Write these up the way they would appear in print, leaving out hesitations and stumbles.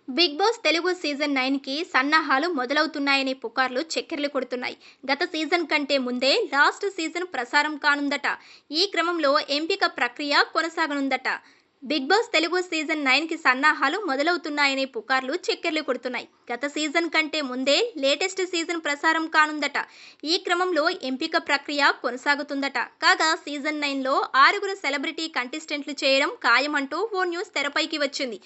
Big boss Telugu season 9కి సన్నాహాలు మొదలవుతున్నాయనే పుకార్లు చక్కెర్లు కొడుతున్నాయి. గత సీజన్ కంటే ముందే లాస్ట్ సీజన్ ప్రసారం కానుందట. ఈ క్రమంలో ఎంపిక ప్రక్రియ కొనసాగనుందట. బిగ్ బాస్ తెలుగు సీజన్ 9కి సన్నాహాలు మొదలవుతున్నాయనే పుకార్లు చక్కెర్లు కొడుతున్నాయి. గత సీజన్ కంటే ముందే లేటెస్ట్ సీజన్ ప్రసారం కానుందట. ఈ క్రమంలో ఎంపిక ప్రక్రియ కొనసాగుతుందట. కాగా సీజన్ 9లో 6 సెలబ్రిటీ కంటెస్టెంట్లు చేయడం ఖాయమంటూ ఓ న్యూస్ తెరపైకి వచ్చింది.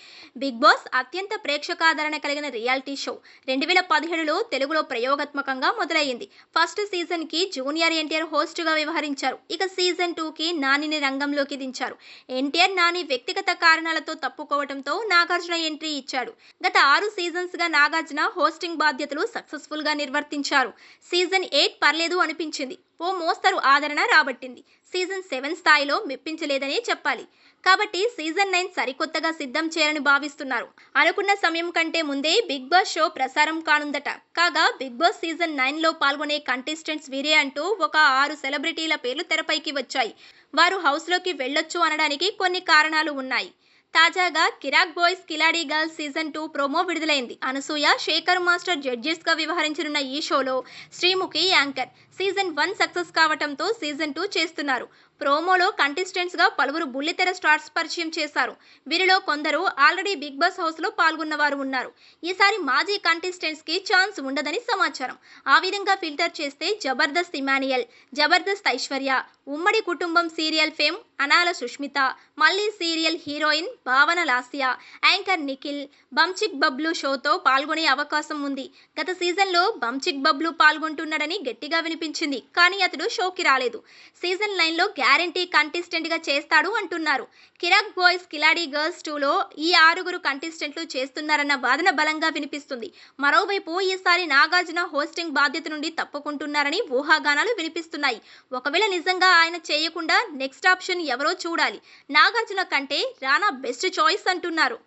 బిగ్ బాస్ అత్యంత ప్రేక్షకాదరణ కలిగిన రియాలిటీ షో 2017లో తెలుగులో ప్రయోగాత్మకంగా మొదలయ్యింది. ఫస్ట్ సీజన్కి జూనియర్ ఎన్టీఆర్ హోస్ట్గా వ్యవహరించారు. ఇక సీజన్ 2కి నానిని రంగంలోకి దించారు. ఎన్టీఆర్ నాని వ్యక్తిగత కారణాలతో తప్పుకోవడంతో నాగార్జున ఎంట్రీ ఇచ్చాడు. గత 6 సీజన్స్గా నాగార్జున హోస్టింగ్ బాధ్యతలు సక్సెస్ఫుల్గా నిర్వర్తించారు. సీజన్ 8 పర్లేదు అనిపించింది. ఓ మోస్తరు ఆదరణ రాబట్టింది. సీజన్ 7 స్థాయిలో మెప్పించలేదనే చెప్పాలి. కాబట్టి సీజన్ 9 సరికొత్తగా సిద్ధం చేయాలని భావిస్తున్నారు. అనుకున్న సమయం కంటే ముందే బిగ్ బాస్ షో ప్రసారం కానుందట. కాగా బిగ్ బాస్ సీజన్ 9లో పాల్గొనే కంటెస్టెంట్స్ వీరే అంటూ ఒక 6 సెలబ్రిటీల పేర్లు తెరపైకి వచ్చాయి. వారు హౌస్లోకి వెళ్ళొచ్చు అనడానికి కొన్ని కారణాలు ఉన్నాయి. తాజాగా కిరాక్ బాయ్స్ కిలాడీ గర్ల్స్ సీజన్ 2 ప్రోమో విడుదలైంది. అనసూయ, శేఖర్ మాస్టర్ జడ్జెస్గా వ్యవహరించనున్న ఈ షోలో శ్రీముఖి యాంకర్. సీజన్ 1 సక్సెస్ కావడంతో సీజన్ 2 చేస్తున్నారు. ప్రోమోలో కంటెస్టెంట్స్గా పలువురు బుల్లితెర స్టార్స్ పరిచయం చేశారు. వీరిలో కొందరు ఆల్రెడీ బిగ్ బాస్ హౌస్లో పాల్గొన్న వారు ఉన్నారు. ఈసారి మాజీ కంటెస్టెంట్స్కి ఛాన్స్ ఉండదని సమాచారం. ఆ విధంగా ఫిల్టర్ చేస్తే జబర్దస్త్ ఇమానియల్, జబర్దస్త్ ఐశ్వర్య, ఉమ్మడి కుటుంబం సీరియల్ ఫేమ్ అనాల సుష్మిత, మళ్ళీ సీరియల్ హీరోయిన్ భావన లాస్య, యాంకర్ నిఖిల్, బంచిక్ బబ్లు షోతో పాల్గొనే అవకాశం ఉంది. గత సీజన్లో బంచిక్ బబ్లు పాల్గొంటున్నాడని గట్టిగా వినిపించింది. కానీ అతడు షోకి రాలేదు. సీజన్ 9లో గ్యారంటీ కంటెస్టెంట్గా చేస్తాడు అంటున్నారు. కిరాక్ బాయ్స్ కిలాడీ గర్ల్స్ 2లో ఈ 6 కంటెస్టెంట్లు చేస్తున్నారన్న వాదన బలంగా వినిపిస్తుంది. మరోవైపు ఈసారి నాగార్జున హోస్టింగ్ బాధ్యత నుండి తప్పుకుంటున్నారని ఊహాగానాలు వినిపిస్తున్నాయి. ఒకవేళ నిజంగా ఆయన చేయకుండా నెక్స్ట్ ఆప్షన్ ఎవరో చూడాలి. నాగార్జున కంటే రానా బెస్ట్ చాయిస్ అంటున్నారు.